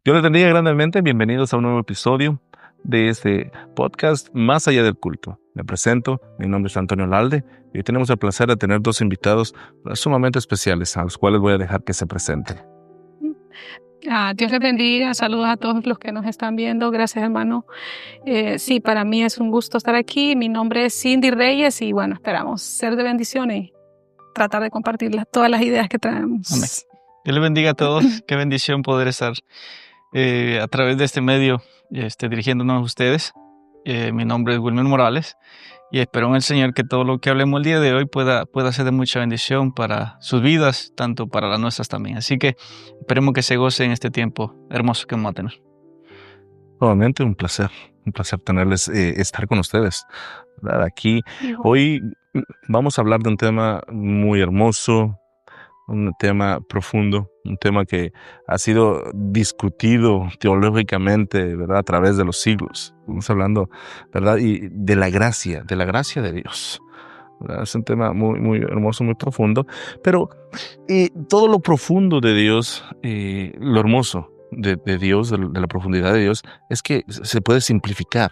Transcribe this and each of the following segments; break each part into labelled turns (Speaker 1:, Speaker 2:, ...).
Speaker 1: Dios les bendiga grandemente. Bienvenidos a un nuevo episodio de este podcast Más Allá del Culto. Me presento, mi nombre es Antonio Lalde y hoy tenemos el placer de tener dos invitados sumamente especiales a los cuales voy a dejar que se presenten.
Speaker 2: Dios les bendiga, saludos a todos los que nos están viendo, gracias hermano. Sí, para mí es un gusto estar aquí, mi nombre es Cindy Reyes y bueno, esperamos ser de bendición y tratar de compartir todas las ideas que traemos.
Speaker 3: Amén. Dios les bendiga a todos, qué bendición poder estar a través de este medio dirigiéndonos a ustedes. Mi nombre es Wilmer Morales y espero en el Señor que todo lo que hablemos el día de hoy pueda ser de mucha bendición para sus vidas, tanto para las nuestras también. Así que esperemos que se gocen este tiempo hermoso que vamos a tener.
Speaker 1: Nuevamente un placer tenerles, estar con ustedes, ¿verdad? Aquí hoy vamos a hablar de un tema muy hermoso, un tema profundo, un tema que ha sido discutido teológicamente, ¿verdad? A través de los siglos. Estamos hablando, ¿verdad? Y de la gracia de Dios, ¿verdad? Es un tema muy, muy hermoso, muy profundo, pero todo lo profundo de Dios, lo hermoso de Dios, de la profundidad de Dios, es que se puede simplificar,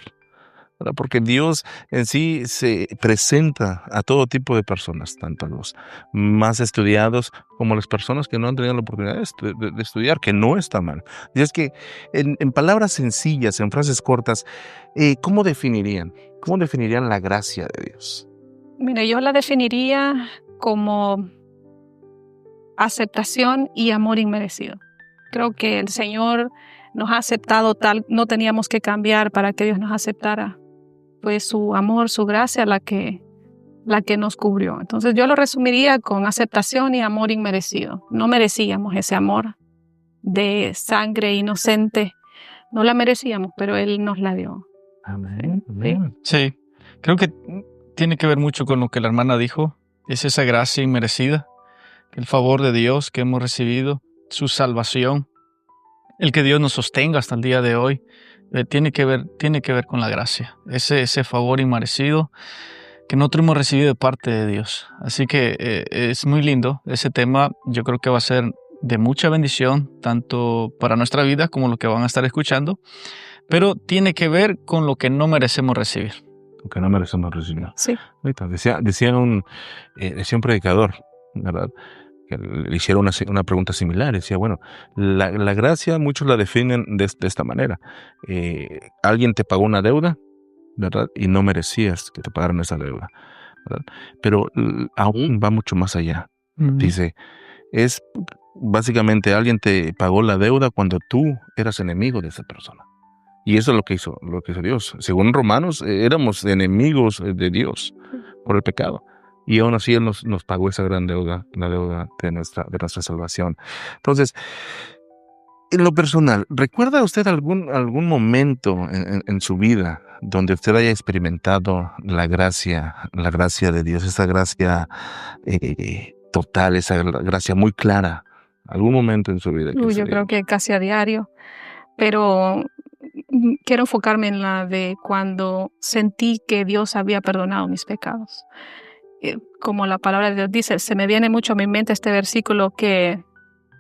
Speaker 1: ¿verdad? Porque Dios en sí se presenta a todo tipo de personas, tanto a los más estudiados como a las personas que no han tenido la oportunidad de estudiar, que no está mal. Y es que en palabras sencillas, en frases cortas, ¿cómo definirían la gracia de Dios?
Speaker 2: Mire, yo la definiría como aceptación y amor inmerecido. Creo que el Señor nos ha aceptado tal, no teníamos que cambiar para que Dios nos aceptara. Fue su amor, su gracia la que nos cubrió. Entonces yo lo resumiría con aceptación y amor inmerecido. No merecíamos ese amor de sangre inocente. No la merecíamos, pero Él nos la dio.
Speaker 1: Amén. Amén.
Speaker 3: Sí, creo que tiene que ver mucho con lo que la hermana dijo. Es esa gracia inmerecida, el favor de Dios que hemos recibido, su salvación, el que Dios nos sostenga hasta el día de hoy. Tiene que ver con la gracia, ese favor inmerecido que nosotros hemos recibido de parte de Dios. Así que es muy lindo ese tema. Yo creo que va a ser de mucha bendición, tanto para nuestra vida como lo que van a estar escuchando, pero tiene que ver con lo que no merecemos recibir.
Speaker 1: Lo que no merecemos recibir.
Speaker 2: Sí.
Speaker 1: Decía un predicador, ¿verdad? Que le hicieron una pregunta similar. Decía, bueno, la gracia muchos la definen de esta manera. Alguien te pagó una deuda, ¿verdad? Y no merecías que te pagaran esa deuda, ¿verdad? Pero aún va mucho más allá. Dice, es básicamente alguien te pagó la deuda cuando tú eras enemigo de esa persona. Y eso es lo que hizo Dios. Según Romanos, éramos enemigos de Dios por el pecado. Y aún así Él nos pagó esa gran deuda, la deuda de nuestra salvación. Entonces, en lo personal, ¿recuerda usted algún momento en su vida donde usted haya experimentado la gracia de Dios, esa gracia total, esa gracia muy clara? ¿Algún momento en su vida?
Speaker 2: Yo creo que casi a diario, pero quiero enfocarme en la de cuando sentí que Dios había perdonado mis pecados. Como la palabra de Dios dice, se me viene mucho a mi mente este versículo que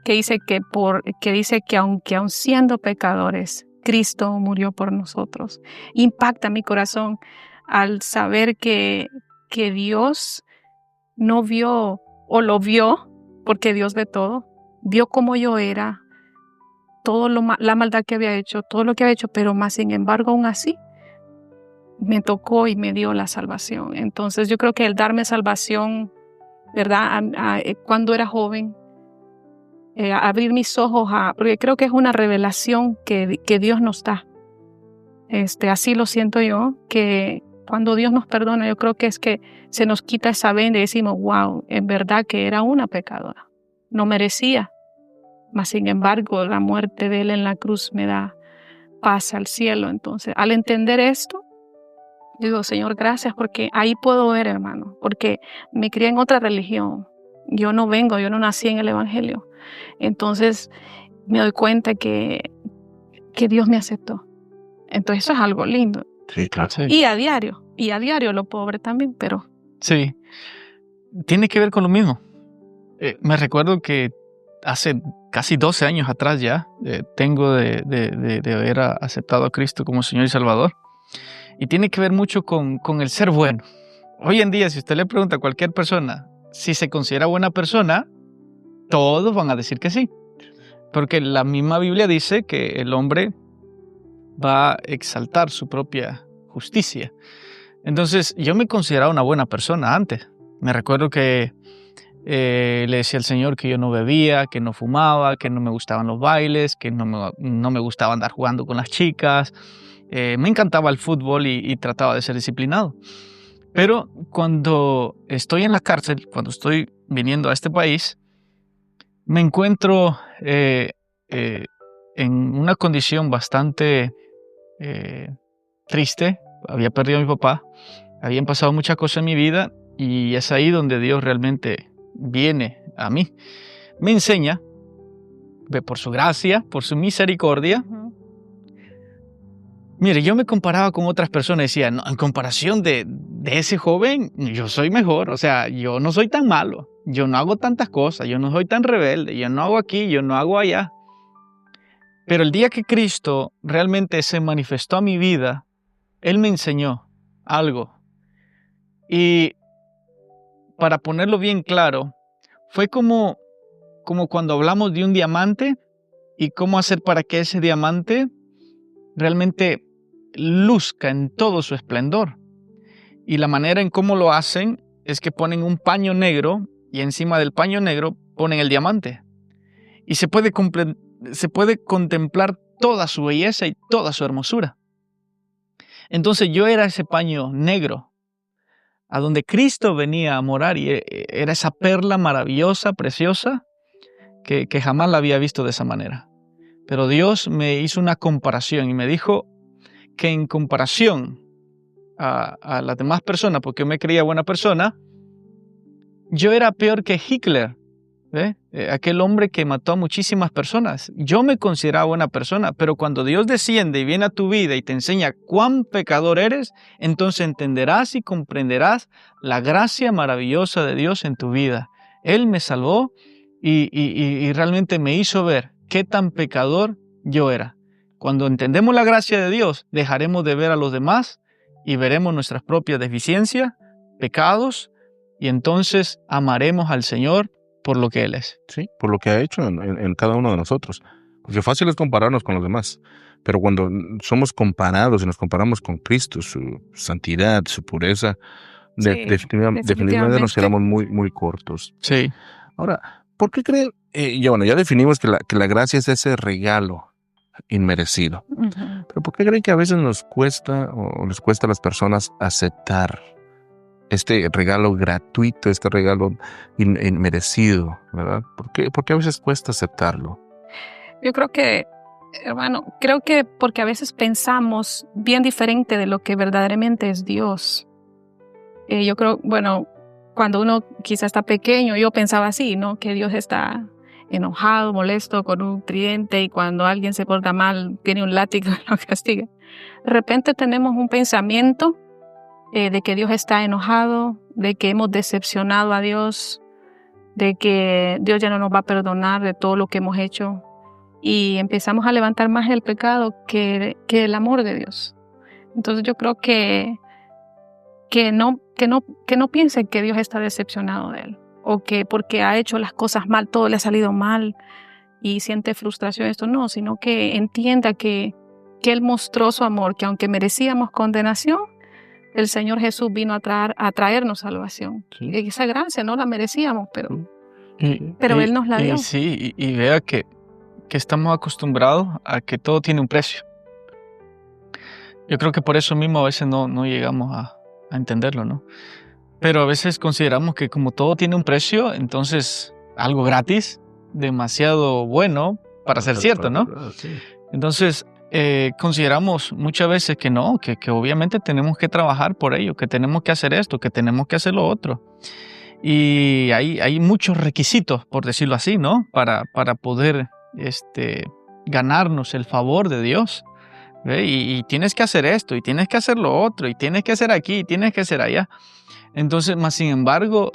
Speaker 2: dice que aunque aun siendo pecadores, Cristo murió por nosotros. Impacta mi corazón al saber que Dios no vio, o lo vio, porque Dios ve todo, vio cómo yo era, la maldad que había hecho, todo lo que había hecho, pero más sin embargo aún así me tocó y me dio la salvación. Entonces yo creo que el darme salvación, ¿verdad? Cuando era joven, abrir mis ojos porque creo que es una revelación que Dios nos da. Así lo siento yo, que cuando Dios nos perdona, yo creo que es que se nos quita esa venda y decimos, wow, en verdad que era una pecadora. No merecía. Mas sin embargo, la muerte de Él en la cruz me da paz al cielo. Entonces, al entender esto, digo, Señor, gracias, porque ahí puedo ver, hermano, porque me crié en otra religión. Yo no nací en el Evangelio. Entonces, me doy cuenta que Dios me aceptó. Entonces, eso es algo lindo.
Speaker 1: Sí, claro. Sí.
Speaker 2: Y a diario lo puedo ver también, pero...
Speaker 3: Sí, tiene que ver con lo mismo. Me recuerdo que hace casi 12 años atrás ya, tengo de haber aceptado a Cristo como Señor y Salvador. Y tiene que ver mucho con el ser bueno. Hoy en día, si usted le pregunta a cualquier persona si se considera buena persona, todos van a decir que sí. Porque la misma Biblia dice que el hombre va a exaltar su propia justicia. Entonces, yo me consideraba una buena persona antes. Me recuerdo que le decía al Señor que yo no bebía, que no fumaba, que no me gustaban los bailes, que no me gustaba andar jugando con las chicas. Me encantaba el fútbol y trataba de ser disciplinado. Pero cuando estoy en la cárcel, cuando estoy viniendo a este país, me encuentro en una condición bastante triste. Había perdido a mi papá, habían pasado muchas cosas en mi vida y es ahí donde Dios realmente viene a mí. Me enseña, por su gracia, por su misericordia. Mire, yo me comparaba con otras personas y decía, no, en comparación de ese joven, yo soy mejor. O sea, yo no soy tan malo, yo no hago tantas cosas, yo no soy tan rebelde, yo no hago aquí, yo no hago allá. Pero el día que Cristo realmente se manifestó a mi vida, Él me enseñó algo. Y para ponerlo bien claro, fue como cuando hablamos de un diamante y cómo hacer para que ese diamante realmente luzca en todo su esplendor. Y la manera en cómo lo hacen es que ponen un paño negro y encima del paño negro ponen el diamante. Y se puede contemplar toda su belleza y toda su hermosura. Entonces yo era ese paño negro a donde Cristo venía a morar y era esa perla maravillosa, preciosa, que jamás la había visto de esa manera. Pero Dios me hizo una comparación y me dijo que en comparación a las demás personas, porque yo me creía buena persona, yo era peor que Hitler, aquel hombre que mató a muchísimas personas. Yo me consideraba buena persona, pero cuando Dios desciende y viene a tu vida y te enseña cuán pecador eres, entonces entenderás y comprenderás la gracia maravillosa de Dios en tu vida. Él me salvó y realmente me hizo ver qué tan pecador yo era. Cuando entendemos la gracia de Dios, dejaremos de ver a los demás y veremos nuestras propias deficiencias, pecados, y entonces amaremos al Señor por lo que Él es.
Speaker 1: Sí, por lo que ha hecho en cada uno de nosotros. Porque fácil es compararnos con los demás, pero cuando somos comparados y nos comparamos con Cristo, su santidad, su pureza,
Speaker 2: Sí,
Speaker 1: definitivamente nos quedamos muy, muy cortos.
Speaker 3: Sí.
Speaker 1: Ahora, ¿por qué creen? Ya definimos que la gracia es ese regalo inmerecido.
Speaker 2: Ujú.
Speaker 1: Pero ¿por qué creen que a veces nos cuesta o les cuesta a las personas aceptar este regalo gratuito, este regalo inmerecido, ¿verdad? ¿Por qué a veces cuesta aceptarlo?
Speaker 2: Yo creo que, hermano, porque a veces pensamos bien diferente de lo que verdaderamente es Dios. Yo creo, bueno, cuando uno quizá está pequeño, yo pensaba así, ¿no? Que Dios está enojado, molesto con un tridente y cuando alguien se porta mal, tiene un látigo y lo castiga. De repente tenemos un pensamiento de que Dios está enojado, de que hemos decepcionado a Dios, de que Dios ya no nos va a perdonar de todo lo que hemos hecho y empezamos a levantar más el pecado que el amor de Dios. Entonces yo creo que no piensen que Dios está decepcionado de él o que porque ha hecho las cosas mal, todo le ha salido mal y siente frustración, esto no, sino que entienda que Él mostró su amor, que aunque merecíamos condenación, el Señor Jesús vino a traernos salvación.
Speaker 1: Sí.
Speaker 2: Y esa gracia no la merecíamos, pero Él nos la dio.
Speaker 3: Sí, y vea que estamos acostumbrados a que todo tiene un precio. Yo creo que por eso mismo a veces no llegamos a entenderlo, ¿no? Pero a veces consideramos que como todo tiene un precio, entonces algo gratis, demasiado bueno para ser cierto, ¿no?
Speaker 1: Sí.
Speaker 3: Entonces consideramos muchas veces que no, que obviamente tenemos que trabajar por ello, que tenemos que hacer esto, que tenemos que hacer lo otro. Y hay muchos requisitos, por decirlo así, ¿no? Para poder ganarnos el favor de Dios. ¿Ve? Y tienes que hacer esto, y tienes que hacer lo otro, y tienes que hacer aquí, y tienes que hacer allá. Entonces, más sin embargo,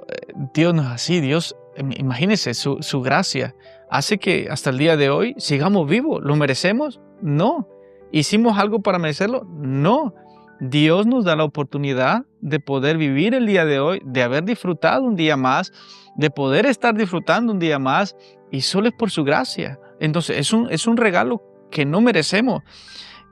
Speaker 3: Dios no es así. Dios imagínense, su gracia hace que hasta el día de hoy sigamos vivos. ¿Lo merecemos? No. ¿Hicimos algo para merecerlo? No. Dios nos da la oportunidad de poder vivir el día de hoy, de haber disfrutado un día más, de poder estar disfrutando un día más, y solo es por su gracia. Entonces es un regalo que no merecemos,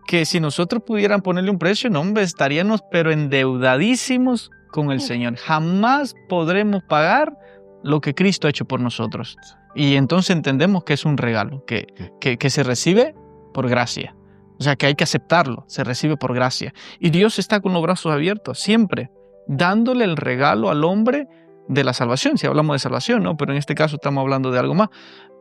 Speaker 3: que si nosotros pudieran ponerle un precio, no, hombre, estaríamos pero endeudadísimos con el Señor. Jamás podremos pagar lo que Cristo ha hecho por nosotros. Y entonces entendemos que es un regalo, que se recibe por gracia. O sea, que hay que aceptarlo, se recibe por gracia. Y Dios está con los brazos abiertos, siempre, dándole el regalo al hombre de la salvación, si hablamos de salvación, ¿no? Pero en este caso estamos hablando de algo más.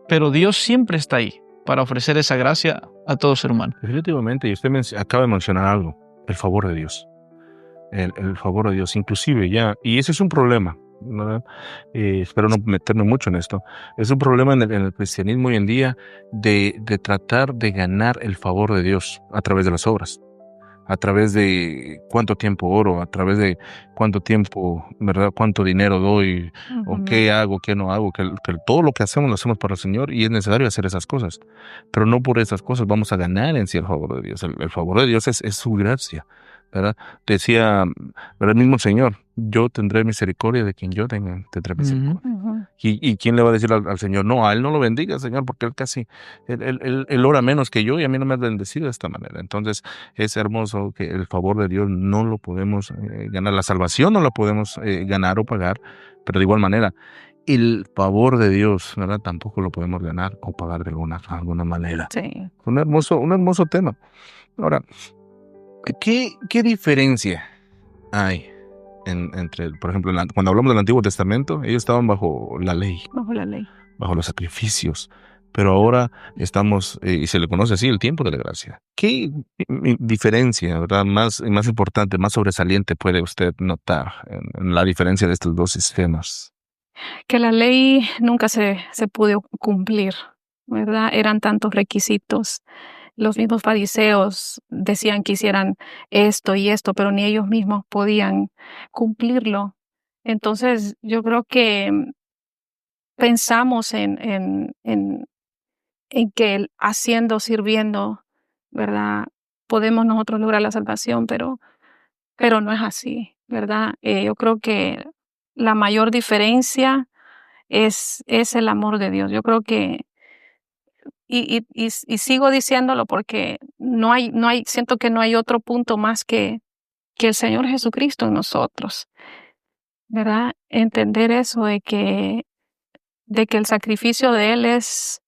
Speaker 3: Pero Dios siempre está ahí para ofrecer esa gracia a todo ser humano.
Speaker 1: Definitivamente, y usted acaba de mencionar algo, el favor de Dios. El favor de Dios, inclusive ya, y ese es un problema, ¿verdad? Espero no meterme mucho en esto. Es un problema en el cristianismo hoy en día de tratar de ganar el favor de Dios a través de las obras, a través de cuánto tiempo oro, a través de cuánto tiempo, ¿verdad? Cuánto dinero doy, o qué hago, qué no hago, que todo lo que hacemos lo hacemos para el Señor, y es necesario hacer esas cosas, pero no por esas cosas vamos a ganar en sí el favor de Dios. El favor de Dios es su gracia, ¿verdad? Decía, ¿verdad? El mismo Señor, yo tendré misericordia de quien yo tendré misericordia. ¿Y quién le va a decir al Señor? No, a él no lo bendiga, Señor, porque él ora menos que yo y a mí no me ha bendecido de esta manera. Entonces es hermoso que el favor de Dios no lo podemos ganar, la salvación no la podemos ganar o pagar, pero de igual manera el favor de Dios, ¿verdad? Tampoco lo podemos ganar o pagar de alguna manera.
Speaker 2: Sí.
Speaker 1: Un hermoso tema. Ahora, ¿qué diferencia hay entre, por ejemplo, cuando hablamos del Antiguo Testamento, ellos estaban bajo la ley, bajo los sacrificios, pero ahora estamos, y se le conoce así, el tiempo de la gracia? ¿Qué diferencia, verdad, más importante, más sobresaliente puede usted notar en la diferencia de estos dos sistemas?
Speaker 2: Que la ley nunca se pudo cumplir, ¿verdad? Eran tantos requisitos. Los mismos fariseos decían que hicieran esto y esto, pero ni ellos mismos podían cumplirlo. Entonces, yo creo que pensamos en que haciendo, sirviendo, ¿verdad? Podemos nosotros lograr la salvación, pero no es así, ¿verdad? Yo creo que la mayor diferencia es el amor de Dios. Yo creo que y sigo diciéndolo porque no hay, siento que no hay otro punto más que el Señor Jesucristo en nosotros, ¿verdad? Entender eso de que el sacrificio de Él es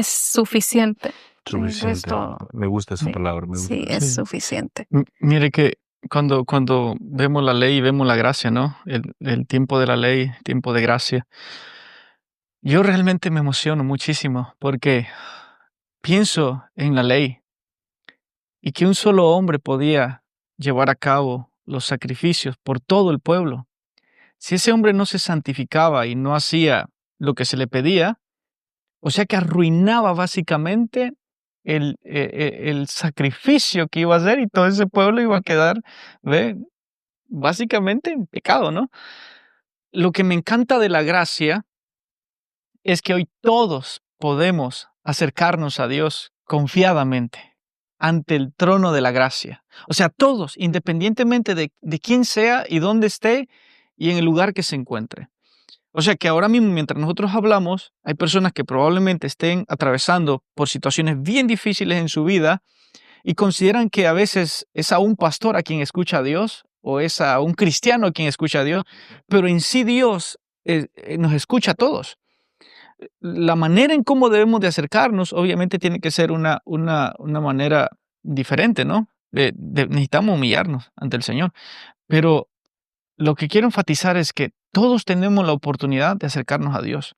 Speaker 2: suficiente.
Speaker 1: Suficiente. Me gusta esa palabra.
Speaker 2: Sí, es suficiente.
Speaker 3: Mire que cuando vemos la ley y vemos la gracia, ¿no? El tiempo de la ley, tiempo de gracia. Yo realmente me emociono muchísimo porque pienso en la ley y que un solo hombre podía llevar a cabo los sacrificios por todo el pueblo. Si ese hombre no se santificaba y no hacía lo que se le pedía, o sea que arruinaba básicamente el sacrificio que iba a hacer, y todo ese pueblo iba a quedar, ¿ve? Básicamente en pecado, ¿no? Lo que me encanta de la gracia es que hoy todos podemos acercarnos a Dios confiadamente ante el trono de la gracia. O sea, todos, independientemente de quién sea y dónde esté y en el lugar que se encuentre. O sea que ahora mismo, mientras nosotros hablamos, hay personas que probablemente estén atravesando por situaciones bien difíciles en su vida y consideran que a veces es a un pastor a quien escucha a Dios o es a un cristiano a quien escucha a Dios, pero en sí Dios nos escucha a todos. La manera en cómo debemos de acercarnos obviamente tiene que ser una manera diferente, ¿no? Necesitamos humillarnos ante el Señor, pero lo que quiero enfatizar es que todos tenemos la oportunidad de acercarnos a Dios.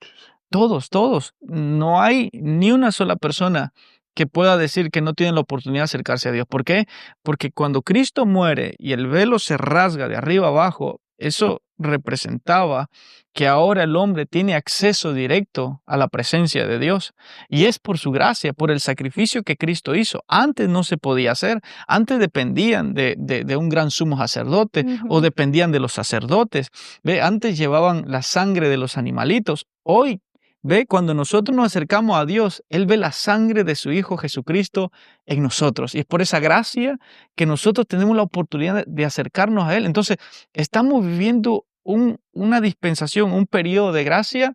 Speaker 3: Todos. No hay ni una sola persona que pueda decir que no tiene la oportunidad de acercarse a Dios. ¿Por qué? Porque cuando Cristo muere y el velo se rasga de arriba abajo, eso representaba que ahora el hombre tiene acceso directo a la presencia de Dios. Y es por su gracia, por el sacrificio que Cristo hizo. Antes no se podía hacer. Antes dependían de un gran sumo sacerdote o dependían de los sacerdotes. ¿Ve? Antes llevaban la sangre de los animalitos. Hoy, ve, cuando nosotros nos acercamos a Dios, Él ve la sangre de su Hijo Jesucristo en nosotros. Y es por esa gracia que nosotros tenemos la oportunidad de acercarnos a Él. Entonces, estamos viviendo una dispensación, un periodo de gracia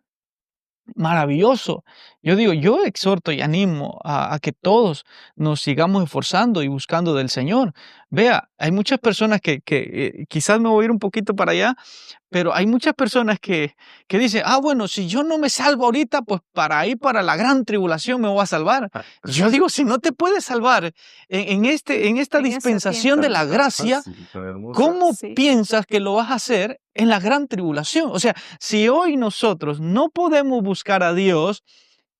Speaker 3: maravilloso. Yo exhorto y animo a que todos nos sigamos esforzando y buscando del Señor. Vea, hay muchas personas que quizás me voy a ir un poquito para allá, pero hay muchas personas que dicen, bueno, si yo no me salvo ahorita, pues para ir para la gran tribulación me voy a salvar. Yo digo, si no te puedes salvar en esta
Speaker 2: En ese
Speaker 3: dispensación de la gracia, ¿cómo
Speaker 2: Sí.
Speaker 3: piensas que lo vas a hacer en la gran tribulación? O sea, si hoy nosotros no podemos buscar a Dios,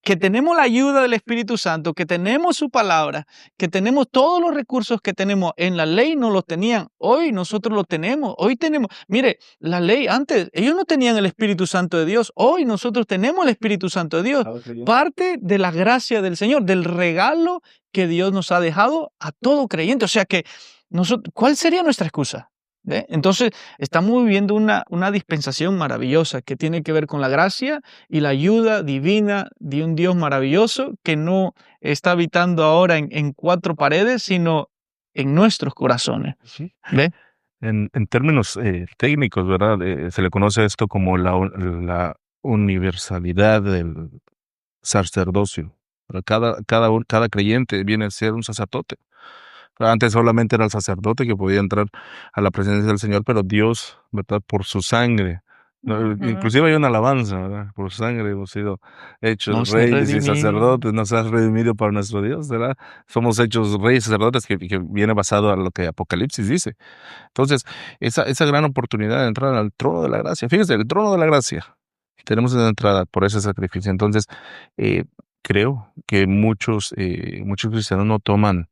Speaker 3: que tenemos la ayuda del Espíritu Santo, que tenemos su palabra, que tenemos todos los recursos que tenemos en la ley, no los tenían. Hoy nosotros los tenemos. Hoy tenemos, mire, la ley antes, ellos no tenían el Espíritu Santo de Dios. Hoy nosotros tenemos el Espíritu Santo de Dios. Parte de la gracia del Señor, del regalo que Dios nos ha dejado a todo creyente. O sea que nosotros, ¿cuál sería nuestra excusa? ¿Ve? Entonces, estamos viviendo una dispensación maravillosa que tiene que ver con la gracia y la ayuda divina de un Dios maravilloso que no está habitando ahora en cuatro paredes, sino en nuestros corazones.
Speaker 1: Sí.
Speaker 3: ¿Ve?
Speaker 1: En términos técnicos, ¿verdad? Se le conoce esto como la universalidad del sacerdocio. Cada creyente viene a ser un sacerdote. Antes solamente era el sacerdote que podía entrar a la presencia del Señor, pero Dios, ¿verdad? Por su sangre. Inclusive hay una alabanza, ¿verdad? Por su sangre hemos sido hechos
Speaker 3: Nos
Speaker 1: reyes y
Speaker 3: redimió.
Speaker 1: sacerdotes, nos has redimido para nuestro Dios, ¿verdad? Somos hechos reyes y sacerdotes que viene basado a lo que Apocalipsis dice. Entonces, esa gran oportunidad de entrar al trono de la gracia, fíjese, el trono de la gracia, tenemos esa entrada por ese sacrificio. Entonces, creo que muchos cristianos no toman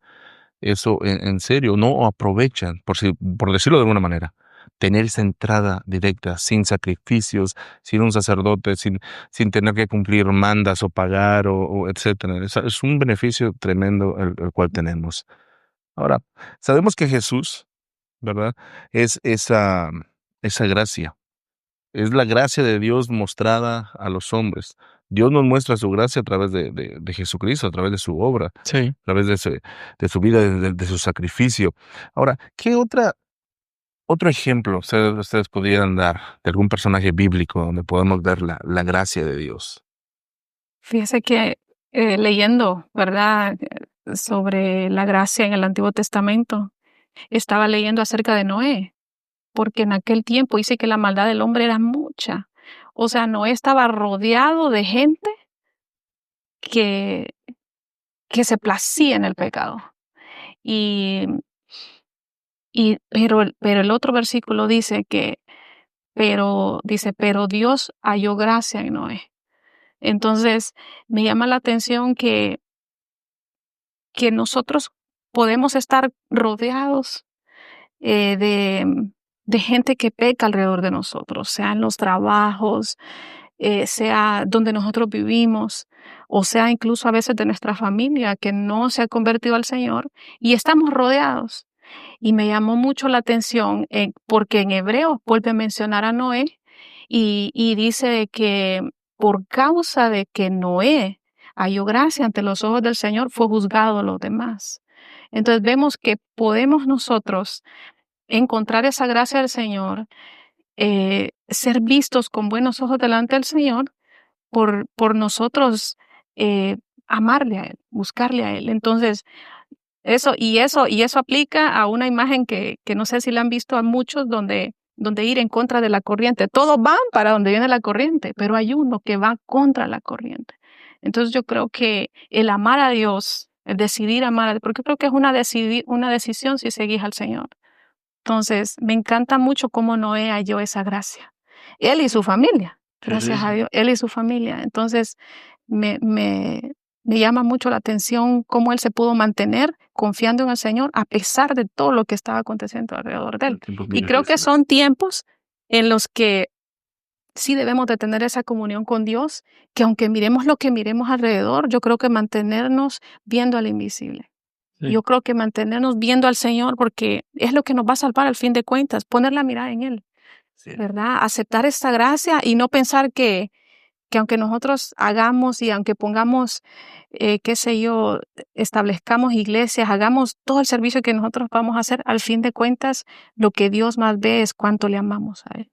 Speaker 1: eso en serio, no aprovechan, por decirlo de alguna manera, tener esa entrada directa, sin sacrificios, sin un sacerdote, sin tener que cumplir mandas o pagar o etcétera. Es un beneficio tremendo el cual tenemos. Ahora, sabemos que Jesús, ¿verdad? Es esa gracia. Es la gracia de Dios mostrada a los hombres. Dios nos muestra su gracia a través de Jesucristo, a través de su obra,
Speaker 3: Sí.
Speaker 1: a través de su vida, de su sacrificio. Ahora, ¿qué otro ejemplo ustedes podrían dar de algún personaje bíblico donde podemos ver la gracia de Dios?
Speaker 2: Fíjese que leyendo, ¿verdad? Sobre la gracia en el Antiguo Testamento, estaba leyendo acerca de Noé, porque en aquel tiempo dice que la maldad del hombre era mucha. O sea, Noé estaba rodeado de gente que se placía en el pecado. Pero el otro versículo dice pero Dios halló gracia en Noé. Entonces, me llama la atención que nosotros podemos estar rodeados de gente que peca alrededor de nosotros, sea en los trabajos, sea donde nosotros vivimos, o sea incluso a veces de nuestra familia que no se ha convertido al Señor y estamos rodeados. Y me llamó mucho la atención porque en Hebreos vuelve a mencionar a Noé y dice que por causa de que Noé halló gracia ante los ojos del Señor, fue juzgado a los demás. Entonces vemos que podemos nosotros encontrar esa gracia del Señor, ser vistos con buenos ojos delante del Señor por nosotros amarle a Él, buscarle a Él. Entonces, eso aplica a una imagen que no sé si la han visto a muchos donde ir en contra de la corriente. Todos van para donde viene la corriente, pero hay uno que va contra la corriente. Entonces yo creo que el amar a Dios, el decidir amar a Dios, porque creo que es una decisión si seguís al Señor. Entonces me encanta mucho cómo Noé halló esa gracia. Él y su familia, gracias a Dios, él y su familia. Entonces me llama mucho la atención cómo él se pudo mantener confiando en el Señor a pesar de todo lo que estaba aconteciendo alrededor de él. Y creo que son tiempos en los que sí debemos de tener esa comunión con Dios, que aunque miremos lo que miremos alrededor, yo creo que mantenernos viendo al invisible. Sí. Yo creo que mantenernos viendo al Señor, porque es lo que nos va a salvar al fin de cuentas, poner la mirada en Él, sí. ¿Verdad? Aceptar esta gracia y no pensar que que aunque nosotros hagamos y aunque pongamos, qué sé yo, establezcamos iglesias, hagamos todo el servicio que nosotros vamos a hacer, al fin de cuentas, lo que Dios más ve es cuánto le amamos a Él.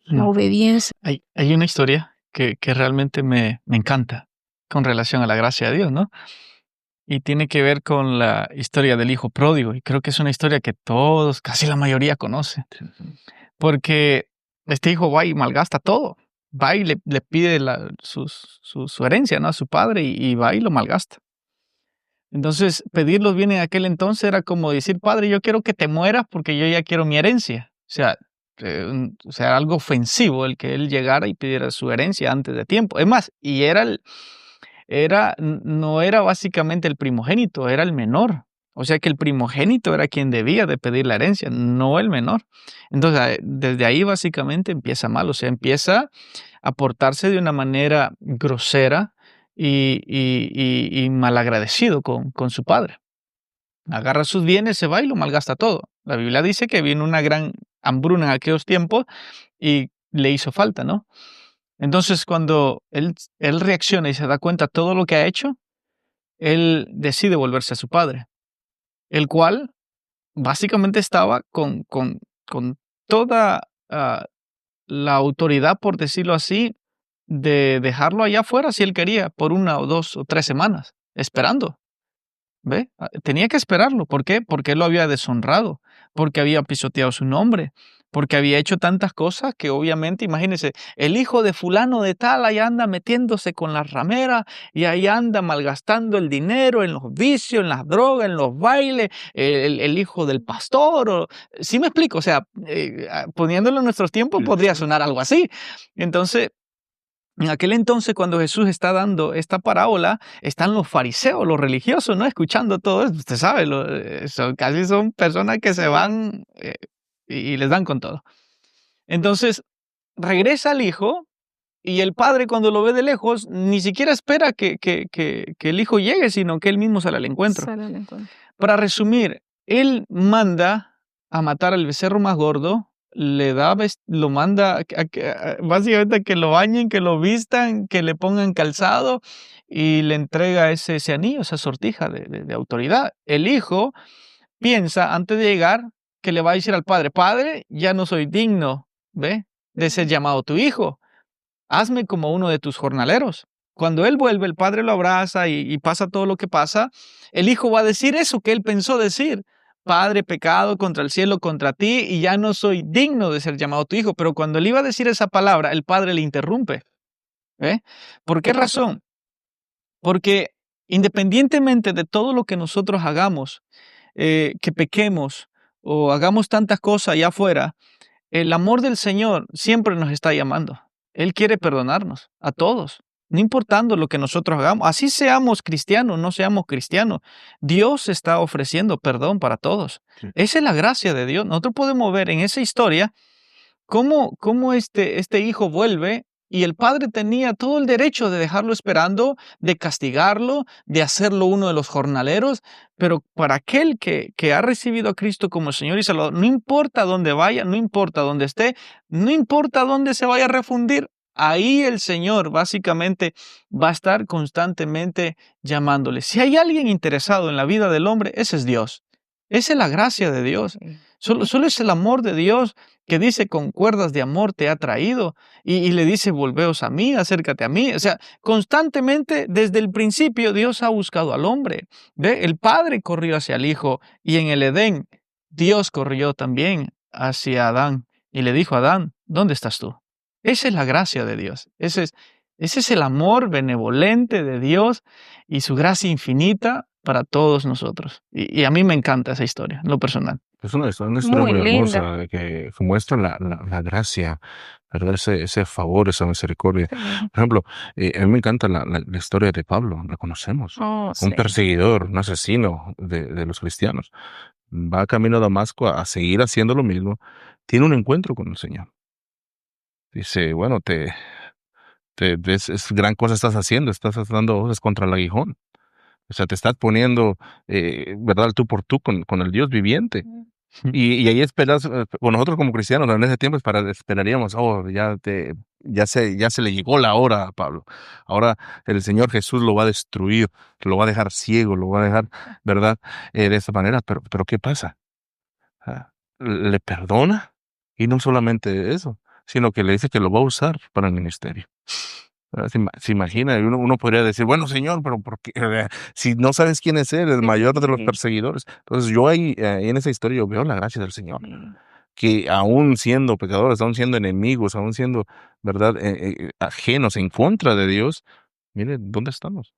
Speaker 2: La obediencia.
Speaker 3: Hay una historia que realmente me encanta con relación a la gracia de Dios, ¿no? Y tiene que ver con la historia del hijo pródigo. Y creo que es una historia que todos, casi la mayoría, conoce. Porque este hijo va y malgasta todo. Va y le pide su herencia, ¿no? A su padre y va y lo malgasta. Entonces, pedir los bienes en aquel entonces era como decir, padre, yo quiero que te mueras porque yo ya quiero mi herencia. O sea, algo ofensivo el que él llegara y pidiera su herencia antes de tiempo. Es más, y no era básicamente el primogénito, era el menor. O sea que el primogénito era quien debía de pedir la herencia, no el menor. Entonces, desde ahí básicamente empieza mal, o sea, empieza a portarse de una manera grosera y malagradecido con su padre. Agarra sus bienes, se va y lo malgasta todo. La Biblia dice que vino una gran hambruna en aquellos tiempos y le hizo falta, ¿no? Entonces, cuando él reacciona y se da cuenta de todo lo que ha hecho, él decide volverse a su padre, el cual básicamente estaba con toda la autoridad, por decirlo así, de dejarlo allá afuera si él quería, por 1 o 2 o 3 semanas, esperando. ¿Ve? Tenía que esperarlo. ¿Por qué? Porque él lo había deshonrado, porque había pisoteado su nombre, porque había hecho tantas cosas que obviamente, imagínense, el hijo de fulano de tal ahí anda metiéndose con las rameras y ahí anda malgastando el dinero en los vicios, en las drogas, en los bailes, el hijo del pastor. ¿Sí me explico? O sea, poniéndolo en nuestros tiempos podría sonar algo así. Entonces, en aquel entonces, cuando Jesús está dando esta parábola, están los fariseos, los religiosos, ¿no? Escuchando todo esto. Usted sabe, casi son personas que se van y les dan con todo. Entonces, regresa el hijo y el padre, cuando lo ve de lejos, ni siquiera espera que el hijo llegue, sino que él mismo sale al encuentro. Para resumir, él manda a matar al becerro más gordo, lo manda básicamente a que lo bañen, que lo vistan, que le pongan calzado y le entrega ese anillo, esa sortija de autoridad. El hijo piensa antes de llegar que le va a decir al padre, padre, ya no soy digno, ¿ve? De ser llamado tu hijo. Hazme como uno de tus jornaleros. Cuando él vuelve, el padre lo abraza y pasa todo lo que pasa. El hijo va a decir eso que él pensó decir. Padre, pecado contra el cielo, contra ti, y ya no soy digno de ser llamado tu hijo. Pero cuando él iba a decir esa palabra, el padre le interrumpe. ¿Por qué razón? Porque independientemente de todo lo que nosotros hagamos, que pequemos o hagamos tantas cosas allá afuera, el amor del Señor siempre nos está llamando. Él quiere perdonarnos a todos, no importando lo que nosotros hagamos. Así seamos cristianos, no seamos cristianos. Dios está ofreciendo perdón para todos. Sí. Esa es la gracia de Dios. Nosotros podemos ver en esa historia cómo este hijo vuelve y el padre tenía todo el derecho de dejarlo esperando, de castigarlo, de hacerlo uno de los jornaleros, pero para aquel que ha recibido a Cristo como Señor y Salvador, no importa dónde vaya, no importa dónde esté, no importa dónde se vaya a refundir, ahí el Señor básicamente va a estar constantemente llamándole. Si hay alguien interesado en la vida del hombre, ese es Dios. Esa es la gracia de Dios. Solo es el amor de Dios que dice, con cuerdas de amor te ha traído, y le dice, volveos a mí, acércate a mí. O sea, constantemente, desde el principio, Dios ha buscado al hombre. ¿Ve? El Padre corrió hacia el Hijo, y en el Edén, Dios corrió también hacia Adán, y le dijo a Adán, ¿dónde estás tú? Esa es la gracia de Dios. Ese es el amor benevolente de Dios, y su gracia infinita para todos nosotros. Y a mí me encanta esa historia, en lo personal.
Speaker 1: Es una historia muy hermosa que muestra la gracia, ¿verdad? Ese favor, esa misericordia.
Speaker 2: Sí.
Speaker 1: Por ejemplo, a mí me encanta la historia de Pablo, la conocemos. Un perseguidor, un asesino de los cristianos. Va camino a Damasco a seguir haciendo lo mismo. Tiene un encuentro con el Señor. Dice, bueno, es gran cosa estás haciendo, estás dando voces contra el aguijón. O sea, te estás poniendo, ¿verdad? Tú por tú con el Dios viviente. Y ahí esperas, con nosotros como cristianos en ese tiempo esperaríamos, ya se le llegó la hora a Pablo. Ahora el Señor Jesús lo va a destruir, lo va a dejar ciego, lo va a dejar, ¿verdad? De esta manera. Pero ¿qué pasa? Le perdona, y no solamente eso, sino que le dice que lo va a usar para el ministerio. Se imagina, y uno podría decir, bueno, Señor, pero ¿por qué? Si no sabes quién es él, el mayor de los perseguidores. Entonces yo ahí en esa historia yo veo la gracia del Señor, que aún siendo pecadores, aún siendo enemigos, aún siendo, ¿verdad?, ajenos, en contra de Dios, miren, ¿dónde estamos?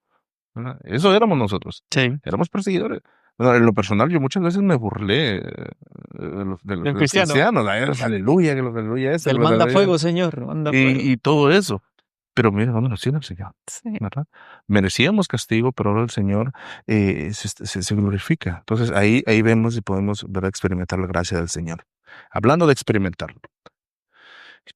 Speaker 1: ¿Verdad? Eso éramos nosotros,
Speaker 3: Sí.
Speaker 1: éramos perseguidores. Bueno, en lo personal, yo muchas veces me burlé de los
Speaker 3: Un cristiano.
Speaker 1: cristianos, los aleluya, que los aleluya eso,
Speaker 3: Él
Speaker 1: que los
Speaker 3: manda
Speaker 1: aleluya,
Speaker 3: fuego, Señor, manda fuego.
Speaker 1: y todo eso. Pero mira dónde nos tiene el Señor,
Speaker 2: Sí.
Speaker 1: ¿verdad? Merecíamos castigo, pero ahora el Señor se glorifica. Entonces ahí vemos y podemos, ¿verdad?, experimentar la gracia del Señor. Hablando de experimentarlo,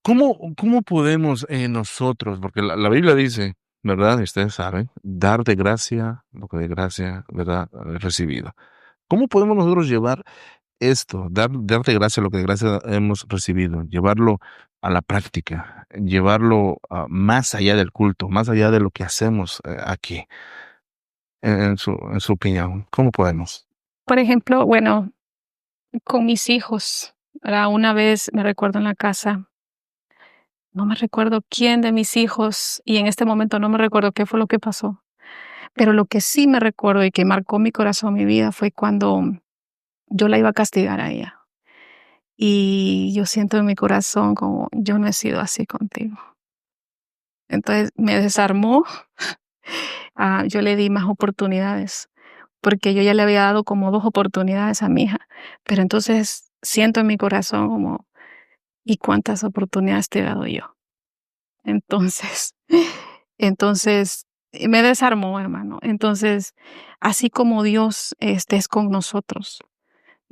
Speaker 1: ¿cómo podemos nosotros, porque la Biblia dice, ¿verdad? Y ustedes saben, dar de gracia lo que de gracia, ¿verdad?, recibido. ¿Cómo podemos nosotros llevar esto, dar de gracia lo que de gracia hemos recibido, llevarlo a la práctica, llevarlo más allá del culto, más allá de lo que hacemos aquí, en su opinión? ¿Cómo podemos?
Speaker 2: Por ejemplo, bueno, con mis hijos, ¿verdad? Una vez me recuerdo en la casa, no me recuerdo quién de mis hijos, y en este momento no me recuerdo qué fue lo que pasó, pero lo que sí me recuerdo y que marcó mi corazón, mi vida, fue cuando yo la iba a castigar a ella. Y yo siento en mi corazón como, yo no he sido así contigo. Entonces me desarmó. Yo le di más oportunidades, porque yo ya le había dado como 2 oportunidades a mi hija, pero entonces siento en mi corazón como, ¿y cuántas oportunidades te he dado yo? Entonces entonces, me desarmó, hermano. Entonces, así como Dios, es con nosotros,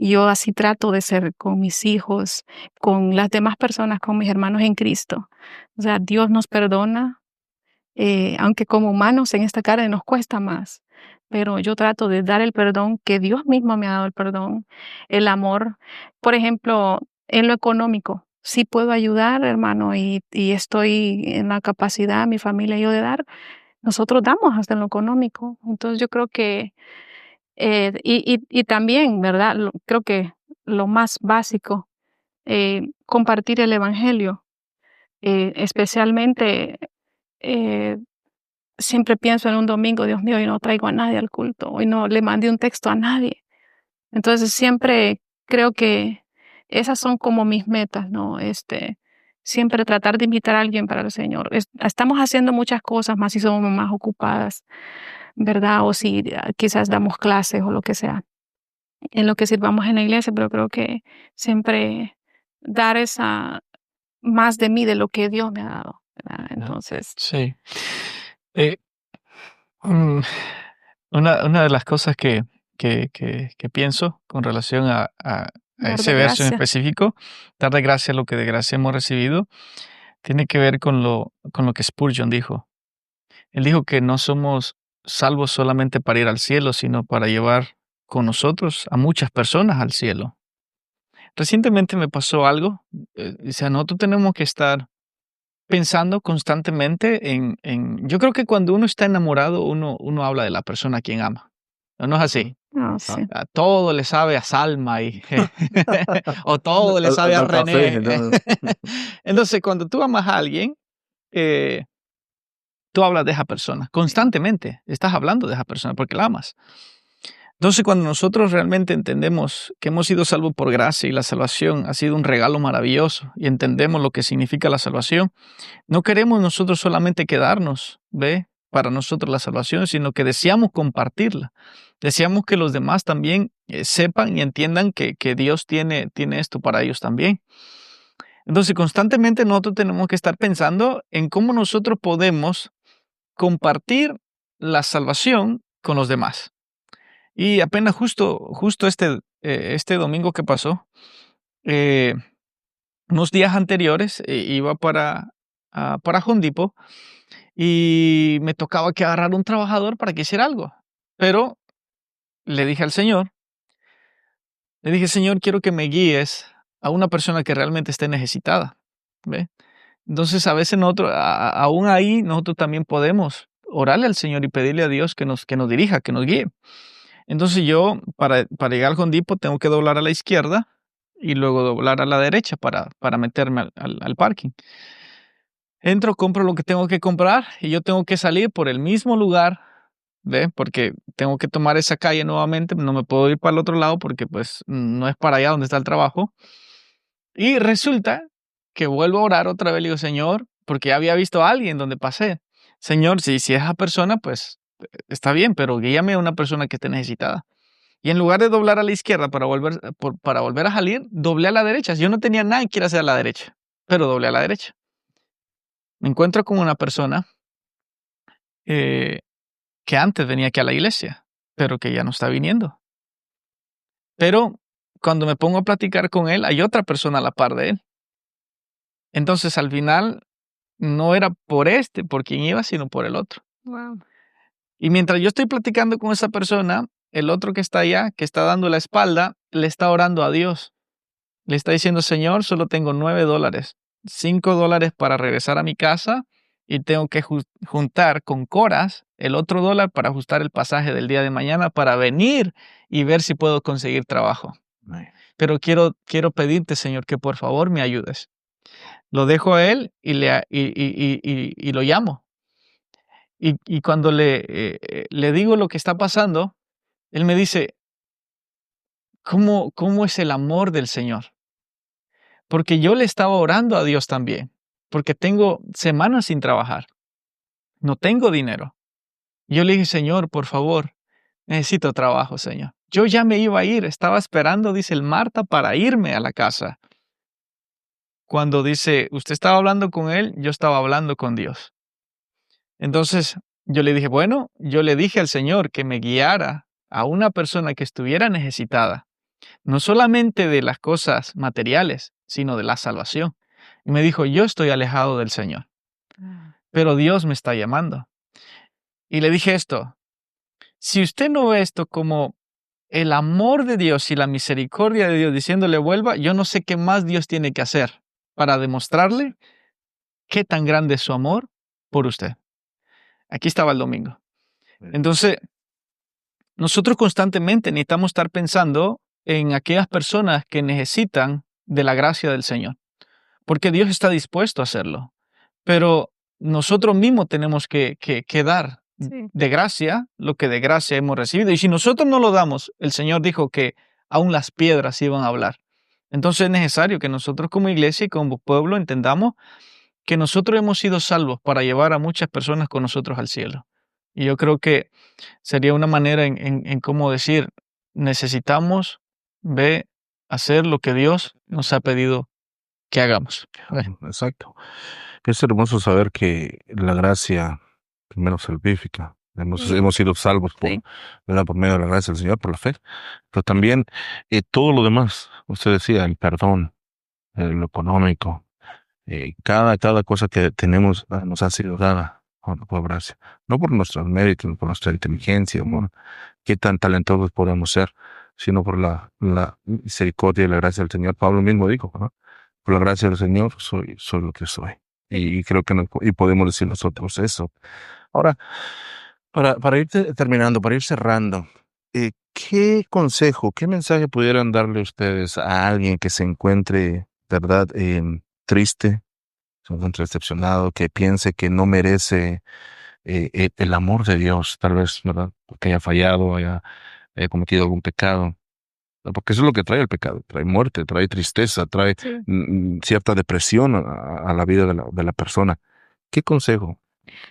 Speaker 2: yo así trato de ser con mis hijos, con las demás personas, con mis hermanos en Cristo. O sea, Dios nos perdona, aunque como humanos en esta carne nos cuesta más, pero yo trato de dar el perdón que Dios mismo me ha dado el perdón, el amor. Por ejemplo, en lo económico, sí puedo ayudar, hermano, y estoy en la capacidad, mi familia y yo, de dar. Nosotros damos hasta en lo económico. Entonces yo creo que, y también, ¿verdad? Creo que lo más básico, compartir el evangelio, especialmente, eh, siempre pienso en un domingo, Dios mío, hoy no traigo a nadie al culto, hoy no le mandé un texto a nadie. Entonces siempre creo que esas son como mis metas, ¿no? Siempre tratar de invitar a alguien para el Señor. Estamos haciendo muchas cosas más si somos más ocupadas, ¿verdad? O si quizás damos clases o lo que sea, en lo que sirvamos en la iglesia, pero creo que siempre dar esa más de mí, de lo que Dios me ha dado, ¿verdad? Entonces,
Speaker 3: Sí. Eh, mm, una de las cosas que pienso con relación a
Speaker 2: dar
Speaker 3: ese
Speaker 2: de
Speaker 3: verso en
Speaker 2: gracia.
Speaker 3: específico, dar de gracia lo que de gracia hemos recibido, tiene que ver con lo que Spurgeon dijo. Él dijo que no somos salvos solamente para ir al cielo, sino para llevar con nosotros a muchas personas al cielo. Recientemente me pasó algo, dice, nosotros tenemos que estar pensando constantemente yo creo que cuando uno está enamorado, uno habla de la persona a quien ama. ¿No es así?
Speaker 2: No, sí.
Speaker 3: A todo le sabe a Salma y o todo le sabe a
Speaker 1: Al café,
Speaker 3: René.
Speaker 1: ¿no?
Speaker 3: Entonces, cuando tú amas a alguien, eh, tú hablas de esa persona constantemente. Estás hablando de esa persona porque la amas. Entonces, cuando nosotros realmente entendemos que hemos sido salvos por gracia y la salvación ha sido un regalo maravilloso y entendemos lo que significa la salvación, no queremos nosotros solamente quedarnos, ¿ve?, para nosotros la salvación, sino que deseamos compartirla. Deseamos que los demás también sepan y entiendan que Dios tiene esto para ellos también. Entonces, constantemente nosotros tenemos que estar pensando en cómo nosotros podemos compartir la salvación con los demás. Y apenas justo este domingo que pasó, unos días anteriores, iba para Home Depot y me tocaba que agarrar un trabajador para que hiciera algo. Pero le dije al Señor, Le dije, Señor, quiero que me guíes a una persona que realmente esté necesitada. ¿Ve? Entonces, a veces nosotros, aún ahí, nosotros también podemos orarle al Señor y pedirle a Dios que nos dirija, que nos guíe. Entonces yo, para llegar al Home Depot, tengo que doblar a la izquierda y luego doblar a la derecha para meterme al parking. Entro, compro lo que tengo que comprar y yo tengo que salir por el mismo lugar, ¿ve? Porque tengo que tomar esa calle nuevamente, no me puedo ir para el otro lado porque pues no es para allá donde está el trabajo. Y resulta que vuelvo a orar otra vez, le digo, Señor, porque ya había visto a alguien donde pasé. Señor, si es esa persona, pues está bien, pero guíame a una persona que esté necesitada. Y en lugar de doblar a la izquierda para volver a salir, doblé a la derecha. Yo no tenía nada que ir hacer a la derecha, pero doblé a la derecha. Me encuentro con una persona que antes venía aquí a la iglesia, pero que ya no está viniendo. Pero cuando me pongo a platicar con él, hay otra persona a la par de él. Entonces, al final, no era por quien iba, sino por el otro.
Speaker 2: Wow.
Speaker 3: Y mientras yo estoy platicando con esa persona, el otro que está allá, que está dando la espalda, le está orando a Dios. Le está diciendo, Señor, solo tengo $9, $5 para regresar a mi casa y tengo que juntar con coras el otro dólar para ajustar el pasaje del día de mañana para venir y ver si puedo conseguir trabajo. Pero quiero pedirte, Señor, que por favor me ayudes. Lo dejo a él y lo llamo. Y cuando le digo lo que está pasando, él me dice, ¿cómo es el amor del Señor? Porque yo le estaba orando a Dios también, porque tengo semanas sin trabajar, no tengo dinero. Yo le dije, Señor, por favor, necesito trabajo, Señor. Yo ya me iba a ir, estaba esperando, dice el Marta, para irme a la casa. Cuando dice, usted estaba hablando con él, yo estaba hablando con Dios. Entonces yo le dije, bueno, yo le dije al Señor que me guiara a una persona que estuviera necesitada, no solamente de las cosas materiales, sino de la salvación. Y me dijo, yo estoy alejado del Señor, pero Dios me está llamando. Y le dije esto, si usted no ve esto como el amor de Dios y la misericordia de Dios diciéndole vuelva, yo no sé qué más Dios tiene que hacer para demostrarle qué tan grande es su amor por usted. Aquí estaba el domingo. Entonces, nosotros constantemente necesitamos estar pensando en aquellas personas que necesitan de la gracia del Señor, porque Dios está dispuesto a hacerlo, pero nosotros mismos tenemos que dar de gracia lo que de gracia hemos recibido. Y si nosotros no lo damos, el Señor dijo que aún las piedras iban a hablar. Entonces es necesario que nosotros como iglesia y como pueblo entendamos que nosotros hemos sido salvos para llevar a muchas personas con nosotros al cielo. Y yo creo que sería una manera en cómo decir, necesitamos hacer lo que Dios nos ha pedido que hagamos.
Speaker 1: Exacto. Es hermoso saber que la gracia primero salvífica. Hemos sido salvos ¿verdad? Por medio de la gracia del Señor, por la fe. Pero también todo lo demás, usted decía, el perdón, lo económico, cada cosa que tenemos nos ha sido dada por gracia. No por nuestros méritos, por nuestra inteligencia, por qué tan talentosos podemos ser, sino por la misericordia y la gracia del Señor. Pablo mismo dijo, ¿no? Por la gracia del Señor soy lo que soy. Y creo que y podemos decir nosotros eso. Ahora, para ir terminando, para ir cerrando, ¿qué consejo, qué mensaje pudieran darle ustedes a alguien que se encuentre, verdad, triste, se encuentre decepcionado, que piense que no merece el amor de Dios, tal vez, ¿verdad? Porque haya fallado, haya cometido algún pecado? ¿No? Porque eso es lo que trae el pecado, trae muerte, trae tristeza, trae cierta depresión a la vida de la persona. ¿Qué consejo,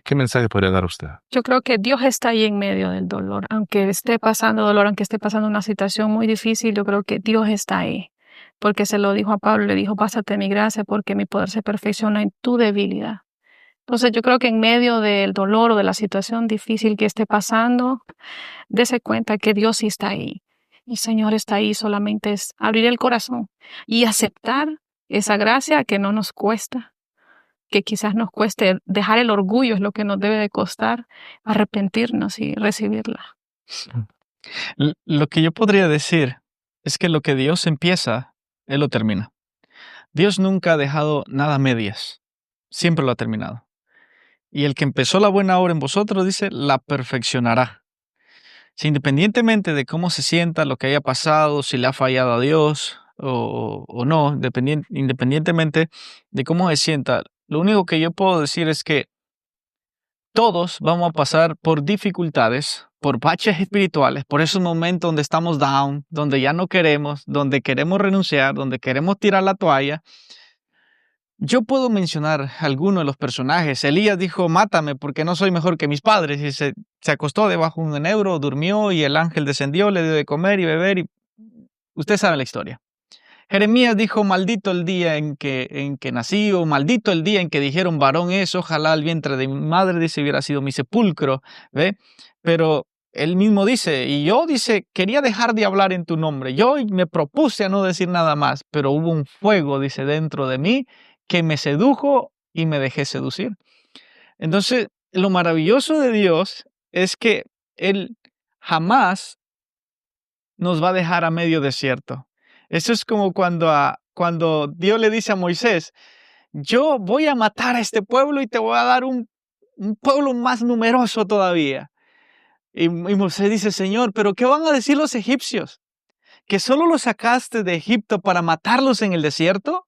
Speaker 1: qué mensaje podría dar usted?
Speaker 2: Yo creo que Dios está ahí en medio del dolor. Aunque esté pasando dolor, aunque esté pasando una situación muy difícil, yo creo que Dios está ahí. Porque se lo dijo a Pablo, le dijo, bástate mi gracia porque mi poder se perfecciona en tu debilidad. Entonces yo creo que en medio del dolor o de la situación difícil que esté pasando, dése cuenta que Dios sí está ahí. El Señor está ahí, solamente es abrir el corazón y aceptar esa gracia que no nos cuesta, que quizás nos cueste. Dejar el orgullo es lo que nos debe de costar, arrepentirnos y recibirla.
Speaker 3: Lo que yo podría decir es que lo que Dios empieza, Él lo termina. Dios nunca ha dejado nada a medias. Siempre lo ha terminado. Y el que empezó la buena obra en vosotros, dice, la perfeccionará. Si independientemente de cómo se sienta, lo que haya pasado, si le ha fallado a Dios o no, independientemente de cómo se sienta, lo único que yo puedo decir es que todos vamos a pasar por dificultades, por baches espirituales, por esos momentos donde estamos down, donde ya no queremos, donde queremos renunciar, donde queremos tirar la toalla. Yo puedo mencionar algunos de los personajes. Elías dijo, mátame porque no soy mejor que mis padres. Y se acostó debajo de un enebro, durmió y el ángel descendió, le dio de comer y beber. Y usted sabe la historia. Jeremías dijo, maldito el día en que nací, o maldito el día en que dijeron varón es, ojalá el vientre de mi madre, dice, hubiera sido mi sepulcro, ¿ve? Pero él mismo dice, y yo, dice, quería dejar de hablar en tu nombre, yo me propuse a no decir nada más, pero hubo un fuego, dice, dentro de mí, que me sedujo y me dejé seducir. Entonces, lo maravilloso de Dios es que Él jamás nos va a dejar a medio desierto. Eso es como cuando Dios le dice a Moisés, yo voy a matar a este pueblo y te voy a dar un pueblo más numeroso todavía. Y Moisés dice, Señor, ¿pero qué van a decir los egipcios? ¿Que solo los sacaste de Egipto para matarlos en el desierto?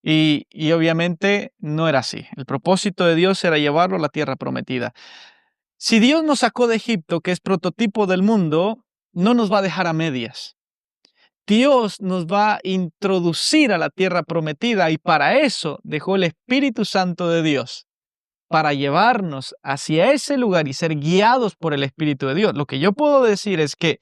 Speaker 3: Y obviamente no era así. El propósito de Dios era llevarlo a la tierra prometida. Si Dios nos sacó de Egipto, que es prototipo del mundo, no nos va a dejar a medias. Dios nos va a introducir a la tierra prometida y para eso dejó el Espíritu Santo de Dios, para llevarnos hacia ese lugar y ser guiados por el Espíritu de Dios. Lo que yo puedo decir es que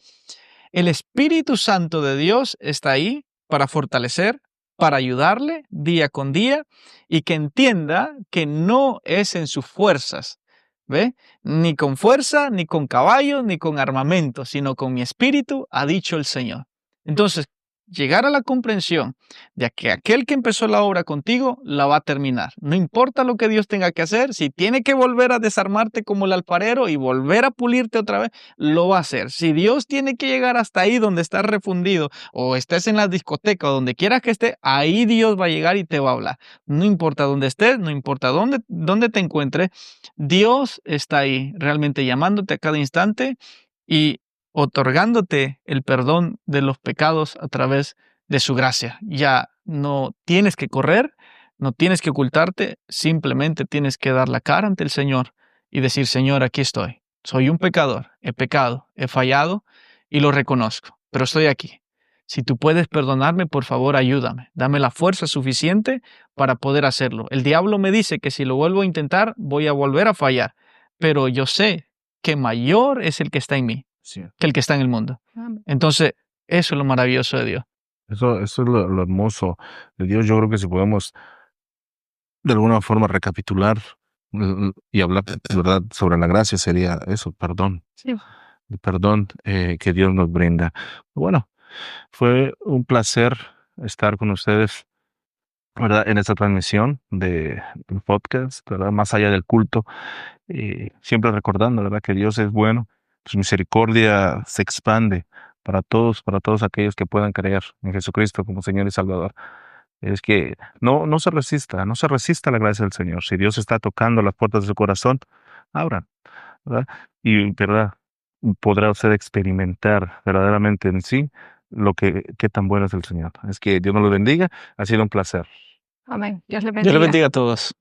Speaker 3: el Espíritu Santo de Dios está ahí para fortalecer, para ayudarle día con día y que entienda que no es en sus fuerzas, ¿ve? Ni con fuerza, ni con caballos, ni con armamento, sino con mi espíritu, ha dicho el Señor. Entonces, llegar a la comprensión de que aquel que empezó la obra contigo la va a terminar. No importa lo que Dios tenga que hacer, si tiene que volver a desarmarte como el alfarero y volver a pulirte otra vez, lo va a hacer. Si Dios tiene que llegar hasta ahí donde estás refundido o estés en la discoteca o donde quieras que esté, ahí Dios va a llegar y te va a hablar. No importa dónde estés, no importa dónde te encuentres, Dios está ahí realmente llamándote a cada instante y otorgándote el perdón de los pecados a través de su gracia. Ya no tienes que correr, no tienes que ocultarte, simplemente tienes que dar la cara ante el Señor y decir, Señor, aquí estoy. Soy un pecador, he pecado, he fallado y lo reconozco, pero estoy aquí. Si tú puedes perdonarme, por favor, ayúdame. Dame la fuerza suficiente para poder hacerlo. El diablo me dice que si lo vuelvo a intentar, voy a volver a fallar, pero yo sé que mayor es el que está en mí
Speaker 1: Sí.
Speaker 3: que el que está en el mundo.
Speaker 2: Amén.
Speaker 3: Entonces, eso es lo maravilloso de Dios.
Speaker 1: Eso es lo hermoso de Dios. Yo creo que si podemos de alguna forma recapitular y hablar, ¿verdad?, sobre la gracia, sería eso, perdón.
Speaker 2: Sí.
Speaker 1: El perdón que Dios nos brinda. Bueno, fue un placer estar con ustedes, ¿verdad?, en esta transmisión del podcast, ¿verdad?, más allá del culto. Siempre recordando, ¿verdad?, que Dios es bueno, su misericordia se expande para todos aquellos que puedan creer en Jesucristo como Señor y Salvador. Es que no se resista a la gracia del Señor. Si Dios está tocando las puertas de su corazón, abran, ¿verdad? Y, ¿verdad?, podrá usted experimentar verdaderamente en sí qué tan bueno es el Señor. Es que Dios nos lo bendiga. Ha sido un placer.
Speaker 2: Amén. Dios le
Speaker 3: Dios le
Speaker 2: bendiga.
Speaker 3: bendiga a todos.